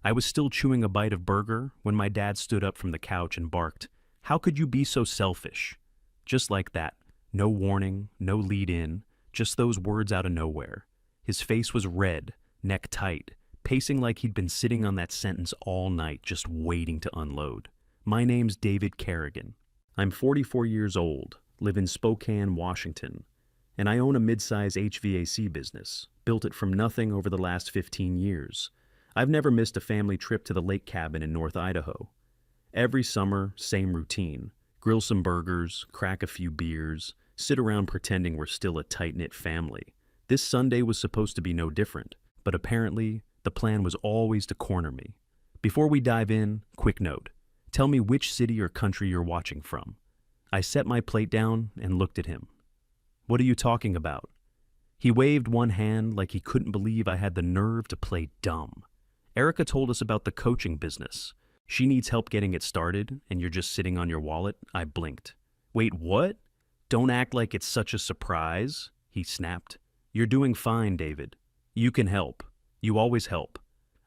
I was still chewing a bite of burger when my dad stood up from the couch and barked, "How could you be so selfish?" Just like that. No warning, no lead in, just those words out of nowhere. His face was red, neck tight, pacing like he'd been sitting on that sentence all night just waiting to unload. My name's David Kerrigan. I'm 44 years old, live in Spokane, Washington, and I own a mid-size HVAC business, built it from nothing over the last 15 years. I've never missed a family trip to the lake cabin in North Idaho. Every summer, same routine. Grill some burgers, crack a few beers, sit around pretending we're still a tight-knit family. This Sunday was supposed to be no different, but apparently, the plan was always to corner me. Before we dive in, quick note. Tell me which city or country you're watching from. I set my plate down and looked at him. What are you talking about? He waved one hand like he couldn't believe I had the nerve to play dumb. Erica told us about the coaching business. She needs help getting it started, and you're just sitting on your wallet. I blinked. Wait, what? Don't act like it's such a surprise, he snapped. You're doing fine, David. You can help. You always help.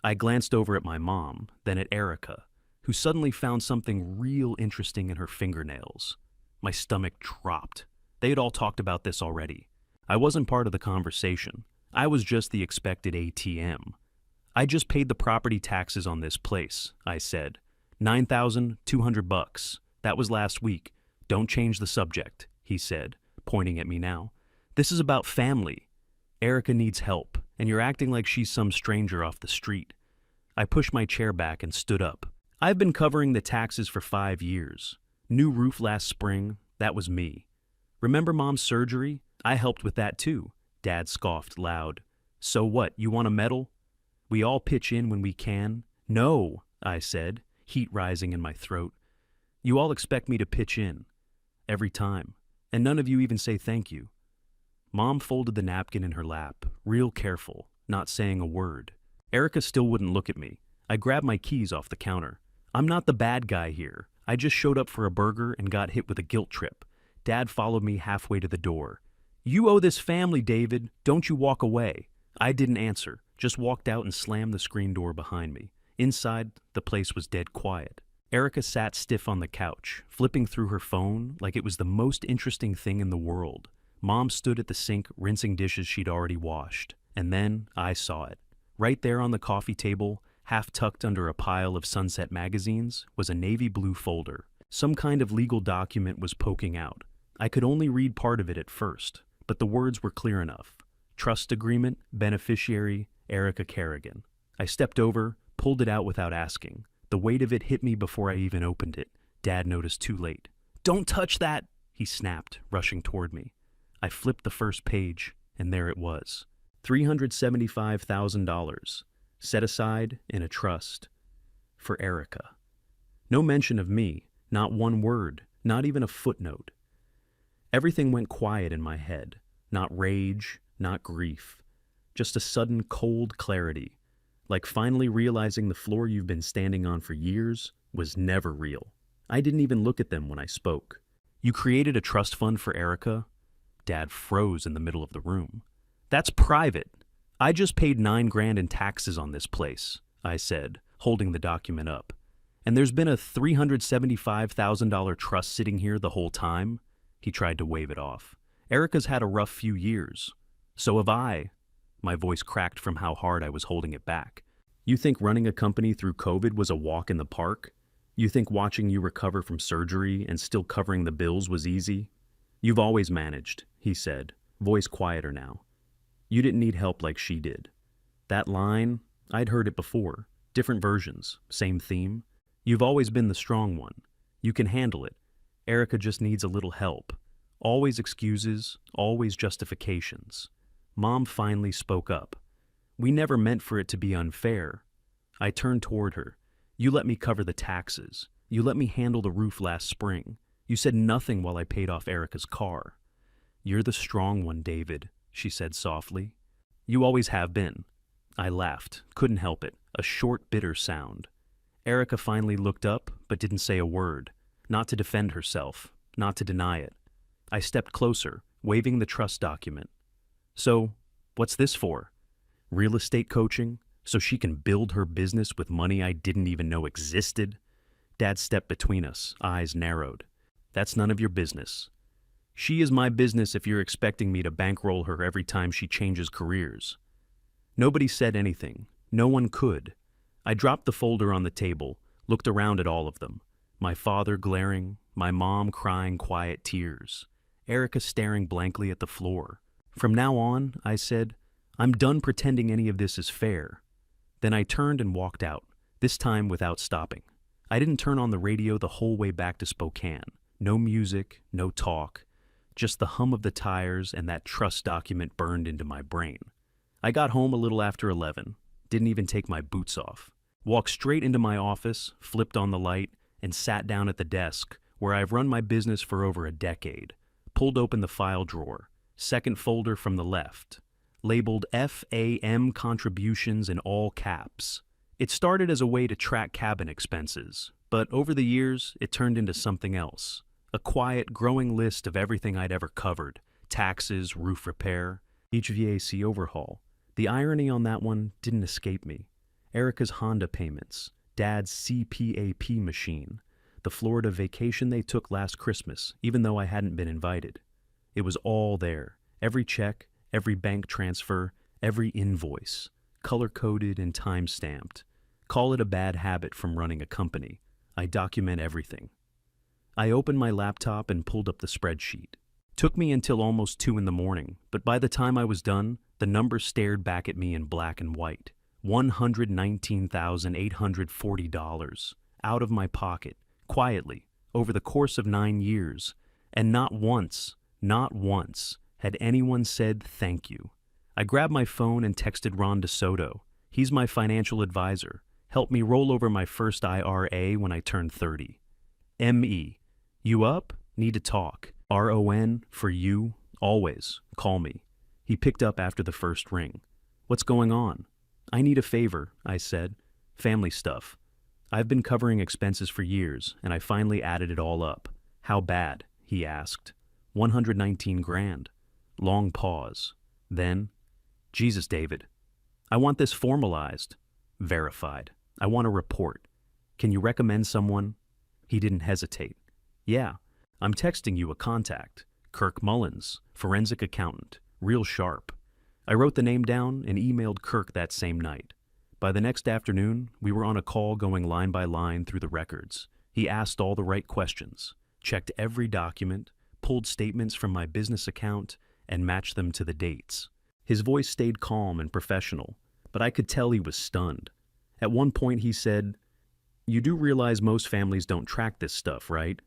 I glanced over at my mom, then at Erica, who suddenly found something real interesting in her fingernails. My stomach dropped. They had all talked about this already. I wasn't part of the conversation. I was just the expected ATM. I just paid the property taxes on this place, I said. $9,200. That was last week. Don't change the subject, he said, pointing at me now. This is about family. Erica needs help, and you're acting like she's some stranger off the street. I pushed my chair back and stood up. I've been covering the taxes for 5 years. New roof last spring, that was me. Remember Mom's surgery? I helped with that too. Dad scoffed loud. So what, you want a medal? We all pitch in when we can. No, I said, heat rising in my throat. You all expect me to pitch in. Every time. And none of you even say thank you. Mom folded the napkin in her lap, real careful, not saying a word. Erica still wouldn't look at me. I grabbed my keys off the counter. I'm not the bad guy here. I just showed up for a burger and got hit with a guilt trip. Dad followed me halfway to the door. You owe this family, David. Don't you walk away. I didn't answer, just walked out and slammed the screen door behind me. Inside, the place was dead quiet. Erica sat stiff on the couch, flipping through her phone like it was the most interesting thing in the world. Mom stood at the sink, rinsing dishes she'd already washed. And then I saw it. Right there on the coffee table, half tucked under a pile of Sunset magazines, was a navy blue folder. Some kind of legal document was poking out. I could only read part of it at first, but the words were clear enough. Trust agreement, beneficiary, Erica Kerrigan. I stepped over, pulled it out without asking. The weight of it hit me before I even opened it. Dad noticed too late. Don't touch that, he snapped, rushing toward me. I flipped the first page, and there it was. $375,000, set aside in a trust. For Erica. No mention of me, not one word, not even a footnote. Everything went quiet in my head. Not rage, not grief. Just a sudden cold clarity. Like finally realizing the floor you've been standing on for years was never real. I didn't even look at them when I spoke. You created a trust fund for Erica? Dad froze in the middle of the room. That's private. I just paid $9,000 in taxes on this place, I said, holding the document up. And there's been a $375,000 trust sitting here the whole time? He tried to wave it off. Erica's had a rough few years. So have I. My voice cracked from how hard I was holding it back. You think running a company through COVID was a walk in the park? You think watching you recover from surgery and still covering the bills was easy? You've always managed, he said, voice quieter now. You didn't need help like she did. That line, I'd heard it before. Different versions, same theme. You've always been the strong one. You can handle it. Erica just needs a little help. Always excuses, always justifications. Mom finally spoke up. We never meant for it to be unfair. I turned toward her. You let me cover the taxes. You let me handle the roof last spring. You said nothing while I paid off Erica's car. You're the strong one, David, she said softly. You always have been. I laughed, couldn't help it, a short, bitter sound. Erica finally looked up, but didn't say a word. Not to defend herself, not to deny it. I stepped closer, waving the trust document. So, what's this for? Real estate coaching? so she can build her business with money I didn't even know existed? Dad stepped between us, eyes narrowed. That's none of your business. She is my business if you're expecting me to bankroll her every time she changes careers. Nobody said anything. No one could. I dropped the folder on the table, looked around at all of them. My father glaring, my mom crying quiet tears, Erica staring blankly at the floor. From now on, I said, I'm done pretending any of this is fair. Then I turned and walked out, this time without stopping. I didn't turn on the radio the whole way back to Spokane. No music, no talk, just the hum of the tires and that trust document burned into my brain. I got home a little after 11, didn't even take my boots off. Walked straight into my office, flipped on the light, and sat down at the desk where I've run my business for over a decade. Pulled open the file drawer, second folder from the left, labeled FAM contributions in all caps. It started as a way to track cabin expenses, but over the years, it turned into something else. A quiet, growing list of everything I'd ever covered: taxes, roof repair, HVAC overhaul. The irony on that one didn't escape me. Erica's Honda payments, Dad's CPAP machine, the Florida vacation they took last Christmas, even though I hadn't been invited. It was all there. Every check, every bank transfer, every invoice, color-coded and time-stamped. Call it a bad habit from running a company. I document everything. I opened my laptop and pulled up the spreadsheet. Took me until almost 2 in the morning, but by the time I was done, the numbers stared back at me in black and white. $119,840 out of my pocket, quietly, over the course of 9 years. And not once had anyone said thank you. I grabbed my phone and texted Ron DeSoto. He's my financial advisor. Helped me roll over my first IRA when I turned 30. M.E. You up? Need to talk. RON, for you, always. Call me. He picked up after the first ring. What's going on? I need a favor, I said. Family stuff. I've been covering expenses for years, and I finally added it all up. How bad? He asked. 119 grand. Long pause. Then, Jesus, David. I want this formalized. Verified. I want a report. Can you recommend someone? He didn't hesitate. Yeah, I'm texting you a contact. Kirk Mullins, forensic accountant, real sharp. I wrote the name down and emailed Kirk that same night. By the next afternoon, we were on a call going line by line through the records. He asked all the right questions, checked every document, pulled statements from my business account, and matched them to the dates. His voice stayed calm and professional, but I could tell he was stunned. At one point he said, "You do realize most families don't track this stuff, right?"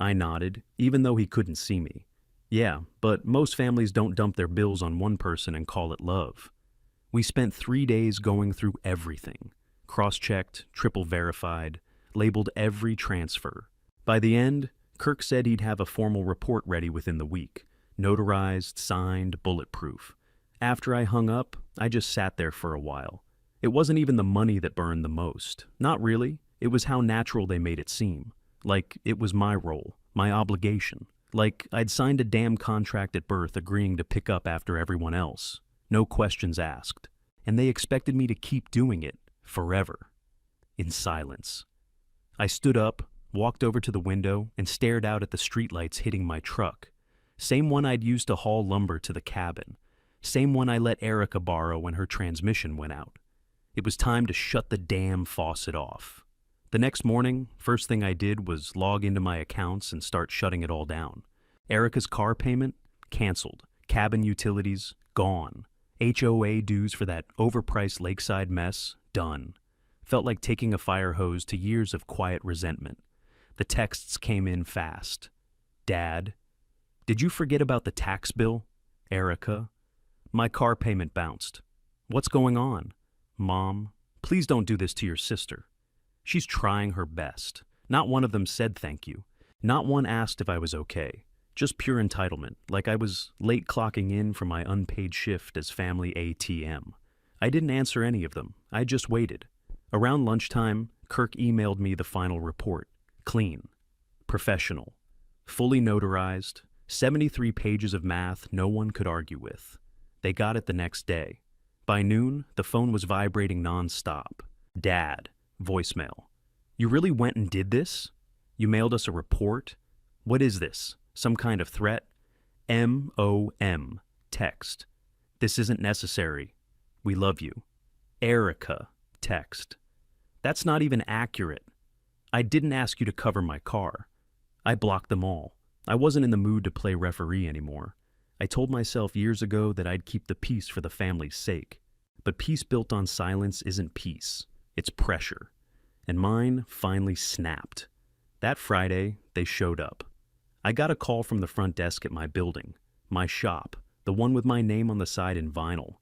I nodded, even though he couldn't see me. Yeah, but most families don't dump their bills on one person and call it love. We spent 3 days going through everything. Cross-checked, triple verified, labeled every transfer. By the end, Kirk said he'd have a formal report ready within the week. Notarized, signed, bulletproof. After I hung up, I just sat there for a while. It wasn't even the money that burned the most. Not really. It was how natural they made it seem. Like it was my role, my obligation. Like I'd signed a damn contract at birth agreeing to pick up after everyone else. No questions asked. And they expected me to keep doing it forever. In silence. I stood up, walked over to the window, and stared out at the streetlights hitting my truck. Same one I'd used to haul lumber to the cabin. Same one I let Erica borrow when her transmission went out. It was time to shut the damn faucet off. The next morning, first thing I did was log into my accounts and start shutting it all down. Erica's car payment? Canceled. Cabin utilities? Gone. HOA dues for that overpriced lakeside mess? Done. Felt like taking a fire hose to years of quiet resentment. The texts came in fast. Dad, did you forget about the tax bill? Erica, my car payment bounced. What's going on? Mom, please don't do this to your sister. She's trying her best. Not one of them said thank you. Not one asked if I was okay. Just pure entitlement, like I was late clocking in for my unpaid shift as family ATM. I didn't answer any of them. I just waited. Around lunchtime, Kirk emailed me the final report. Clean. Professional. Fully notarized. 73 pages of math no one could argue with. They got it the next day. By noon, the phone was vibrating nonstop. Dad, voicemail. You really went and did this? You mailed us a report? What is this? Some kind of threat? MOM, text. This isn't necessary. We love you. Erica, text. That's not even accurate. I didn't ask you to cover my car. I blocked them all. I wasn't in the mood to play referee anymore. I told myself years ago that I'd keep the peace for the family's sake. But peace built on silence isn't peace. It's pressure. And mine finally snapped. That Friday, they showed up. I got a call from the front desk at my building, my shop, the one with my name on the side in vinyl.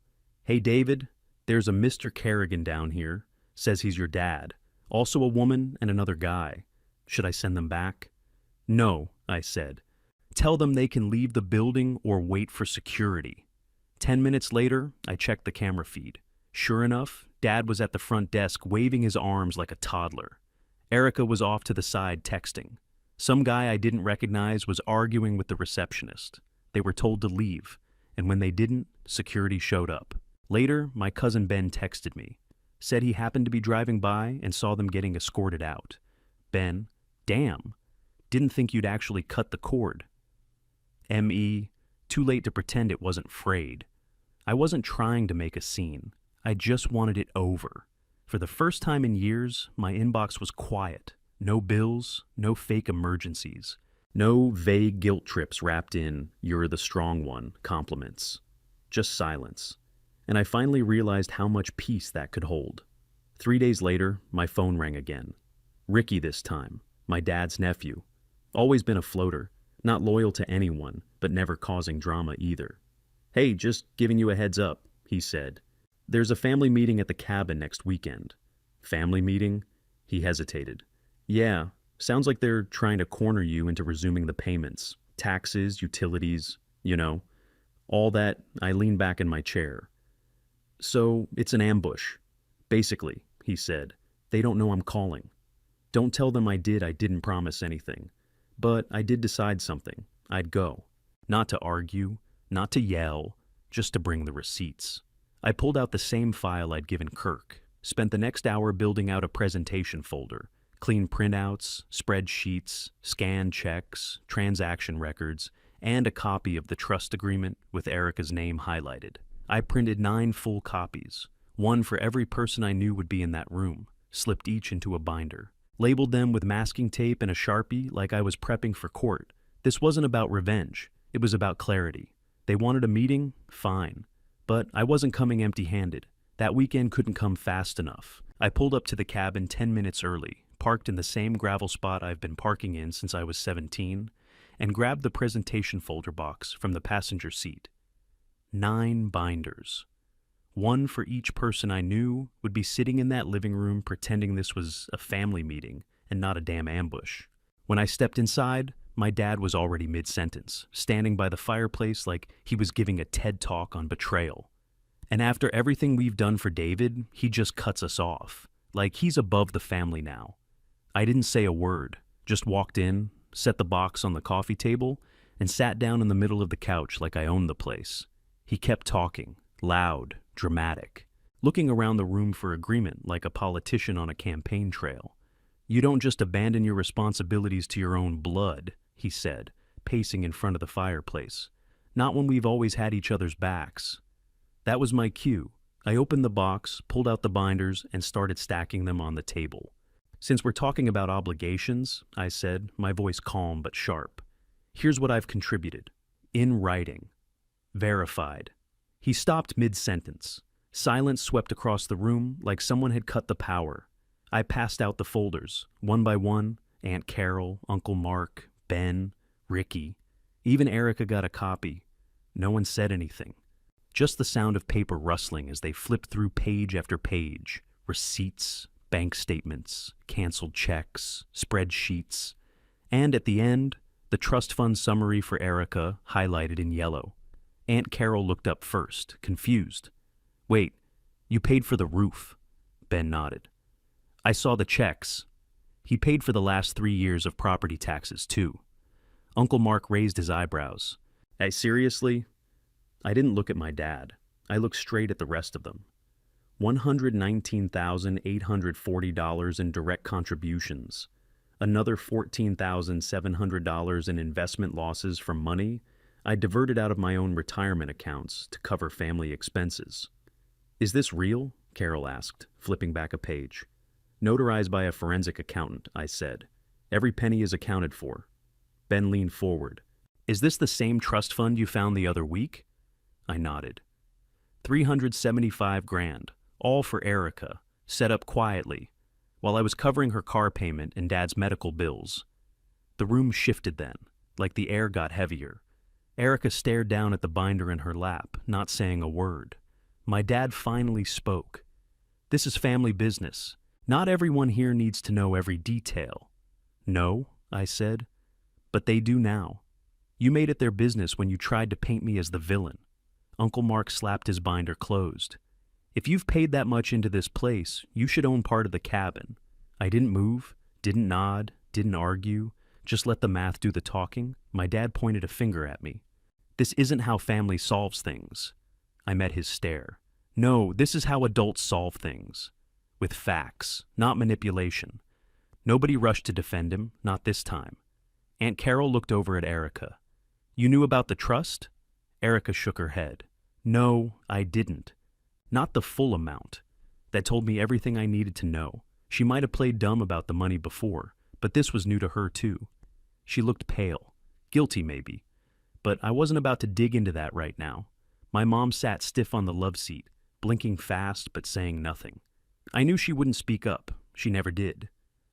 Hey David, there's a Mr. Kerrigan down here. Says he's your dad. Also a woman and another guy. Should I send them back? No, I said. Tell them they can leave the building or wait for security. 10 minutes later, I checked the camera feed. Sure enough, Dad was at the front desk waving his arms like a toddler. Erica was off to the side texting. Some guy I didn't recognize was arguing with the receptionist. They were told to leave, and when they didn't, security showed up. Later, my cousin Ben texted me. Said he happened to be driving by and saw them getting escorted out. Ben, damn, didn't think you'd actually cut the cord. M.E., too late to pretend it wasn't frayed. I wasn't trying to make a scene. I just wanted it over. For the first time in years, my inbox was quiet. No bills, no fake emergencies. No vague guilt trips wrapped in, "you're the strong one," compliments. Just silence. And I finally realized how much peace that could hold. 3 days later, my phone rang again. Ricky this time, my dad's nephew. Always been a floater, not loyal to anyone, but never causing drama either. Hey, just giving you a heads up, he said. There's a family meeting at the cabin next weekend. Family meeting? He hesitated. Yeah, sounds like they're trying to corner you into resuming the payments. Taxes, utilities, you know. All that. I leaned back in my chair. So, it's an ambush. Basically, he said. They don't know I'm calling. Don't tell them I didn't promise anything. But I did decide something. I'd go. Not to argue, not to yell, just to bring the receipts. I pulled out the same file I'd given Kirk, spent the next hour building out a presentation folder, clean printouts, spreadsheets, scanned checks, transaction records, and a copy of the trust agreement with Erica's name highlighted. I printed 9 full copies, one for every person I knew would be in that room, slipped each into a binder, labeled them with masking tape and a Sharpie like I was prepping for court. This wasn't about revenge, it was about clarity. They wanted a meeting? Fine. But I wasn't coming empty-handed. That weekend couldn't come fast enough. I pulled up to the cabin 10 minutes early, parked in the same gravel spot I've been parking in since I was 17, and grabbed the presentation folder box from the passenger seat. 9 binders. One for each person I knew would be sitting in that living room pretending this was a family meeting and not a damn ambush. When I stepped inside, my dad was already mid-sentence, standing by the fireplace like he was giving a TED Talk on betrayal. And after everything we've done for David, he just cuts us off, like he's above the family now. I didn't say a word, just walked in, set the box on the coffee table, and sat down in the middle of the couch like I owned the place. He kept talking, loud, dramatic, looking around the room for agreement like a politician on a campaign trail. You don't just abandon your responsibilities to your own blood, he said, pacing in front of the fireplace. Not when we've always had each other's backs. That was my cue. I opened the box, pulled out the binders, and started stacking them on the table. Since we're talking about obligations, I said, my voice calm but sharp. Here's what I've contributed. In writing. Verified. He stopped mid-sentence. Silence swept across the room like someone had cut the power. I passed out the folders, one by one. Aunt Carol, Uncle Mark, Ben, Ricky. Even Erica got a copy. No one said anything. Just the sound of paper rustling as they flipped through page after page. Receipts, bank statements, canceled checks, spreadsheets. And at the end, the trust fund summary for Erica highlighted in yellow. Aunt Carol looked up first, confused. Wait, you paid for the roof. Ben nodded. I saw the checks. He paid for the last 3 years of property taxes, too. Uncle Mark raised his eyebrows. Seriously? I didn't look at my dad. I looked straight at the rest of them. $119,840 in direct contributions. Another $14,700 in investment losses from money I diverted out of my own retirement accounts to cover family expenses. Is this real? Carol asked, flipping back a page. Notarized by a forensic accountant, I said. Every penny is accounted for. Ben leaned forward. Is this the same trust fund you found the other week? I nodded. 375 grand, all for Erica, set up quietly, while I was covering her car payment and Dad's medical bills. The room shifted then, like the air got heavier. Erica stared down at the binder in her lap, not saying a word. My dad finally spoke. This is family business. Not everyone here needs to know every detail. No, I said, but they do now. You made it their business when you tried to paint me as the villain. Uncle Mark slapped his binder closed. If you've paid that much into this place, you should own part of the cabin. I didn't move, didn't nod, didn't argue, just let the math do the talking. My dad pointed a finger at me. This isn't how family solves things. I met his stare. No, this is how adults solve things. With facts, not manipulation. Nobody rushed to defend him, not this time. Aunt Carol looked over at Erica. You knew about the trust? Erica shook her head. No, I didn't. Not the full amount. That told me everything I needed to know. She might have played dumb about the money before, but this was new to her too. She looked pale. Guilty maybe. But I wasn't about to dig into that right now. My mom sat stiff on the love seat, blinking fast but saying nothing. I knew she wouldn't speak up. She never did.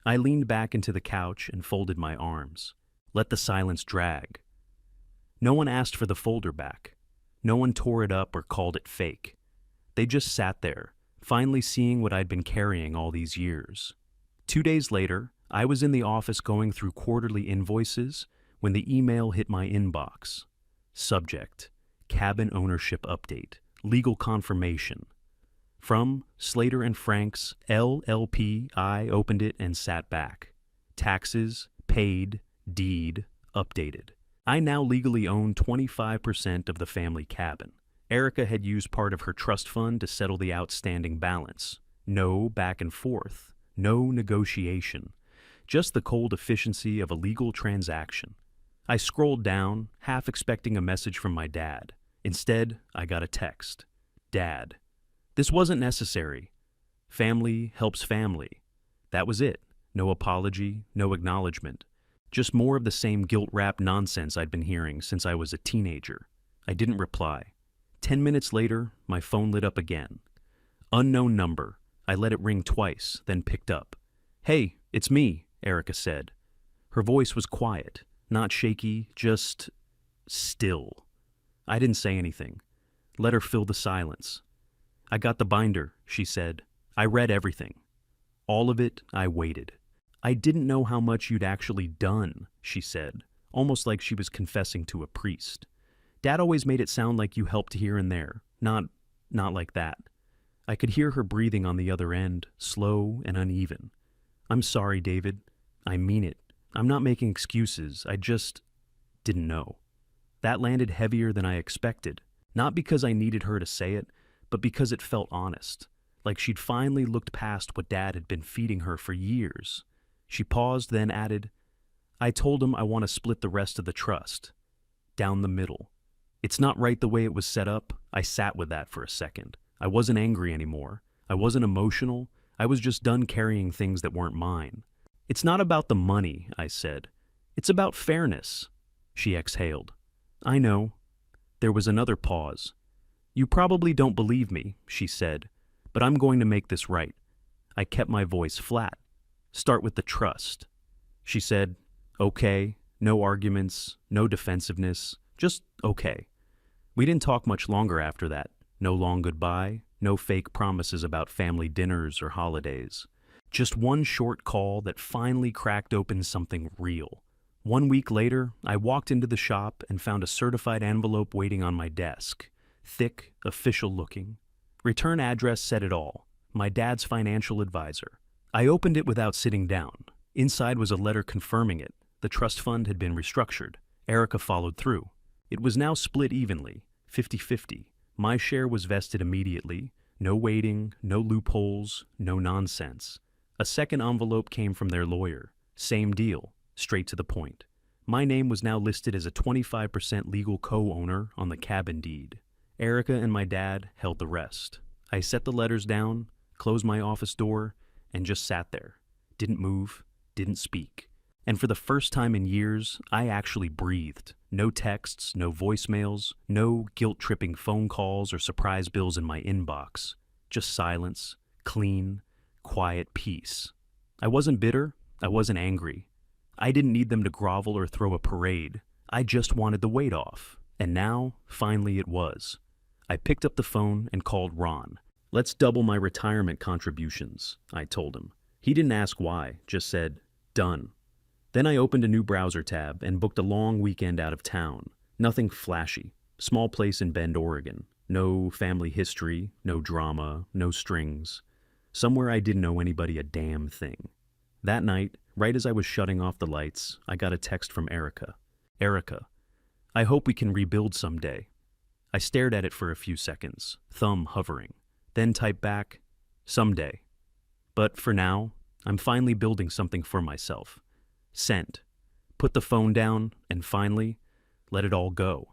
I leaned back into the couch and folded my arms. Let the silence drag. No one asked for the folder back. No one tore it up or called it fake. They just sat there, finally seeing what I'd been carrying all these years. 2 days later, I was in the office going through quarterly invoices when the email hit my inbox. Subject: Cabin Ownership Update. Legal Confirmation. From Slater and Frank's LLP. I opened it and sat back. Taxes, paid, deed, updated. I now legally own 25% of the family cabin. Erica had used part of her trust fund to settle the outstanding balance. No back and forth. No negotiation. Just the cold efficiency of a legal transaction. I scrolled down, half expecting a message from my dad. Instead, I got a text. Dad. This wasn't necessary. Family helps family. That was it. No apology, no acknowledgement. Just more of the same guilt-wrapped nonsense I'd been hearing since I was a teenager. I didn't reply. 10 minutes later, my phone lit up again. Unknown number. I let it ring twice, then picked up. Hey, it's me, Erica said. Her voice was quiet, not shaky, just still. I didn't say anything. Let her fill the silence. I got the binder, she said. I read everything. All of it, I waited. I didn't know how much you'd actually done, she said, almost like she was confessing to a priest. Dad always made it sound like you helped here and there, not like that. I could hear her breathing on the other end, slow and uneven. I'm sorry, David. I mean it. I'm not making excuses. I just didn't know. That landed heavier than I expected, not because I needed her to say it, but because it felt honest, like she'd finally looked past what Dad had been feeding her for years. She paused, then added, I told him I want to split the rest of the trust. Down the middle. It's not right the way it was set up. I sat with that for a second. I wasn't angry anymore. I wasn't emotional. I was just done carrying things that weren't mine. It's not about the money, I said. It's about fairness. She exhaled. I know. There was another pause. You probably don't believe me, she said, but I'm going to make this right. I kept my voice flat. Start with the trust. She said, okay, no arguments, no defensiveness, just okay. We didn't talk much longer after that. No long goodbye, no fake promises about family dinners or holidays. Just one short call that finally cracked open something real. 1 week later, I walked into the shop and found a certified envelope waiting on my desk. Thick, official looking. Return address said it all. My dad's financial advisor. I opened it without sitting down. Inside was a letter confirming it. The trust fund had been restructured. Erica followed through. It was now split evenly, 50-50. My share was vested immediately. No waiting, no loopholes, no nonsense. A second envelope came from their lawyer. Same deal, straight to the point. My name was now listed as a 25% legal co-owner on the cabin deed. Erica and my dad held the rest. I set the letters down, closed my office door, and just sat there. Didn't move, didn't speak. And for the first time in years, I actually breathed. No texts, no voicemails, no guilt-tripping phone calls or surprise bills in my inbox. Just silence, clean, quiet peace. I wasn't bitter, I wasn't angry. I didn't need them to grovel or throw a parade. I just wanted the weight off. And now, finally it was. I picked up the phone and called Ron. "Let's double my retirement contributions," I told him. He didn't ask why, just said, "Done." Then I opened a new browser tab and booked a long weekend out of town. Nothing flashy. Small place in Bend, Oregon. No family history, no drama, no strings. Somewhere I didn't owe anybody a damn thing. That night, right as I was shutting off the lights, I got a text from Erica. "Erica, I hope we can rebuild someday." I stared at it for a few seconds, thumb hovering, then typed back, "Someday. But for now, I'm finally building something for myself." Sent. Put the phone down, and finally, let it all go.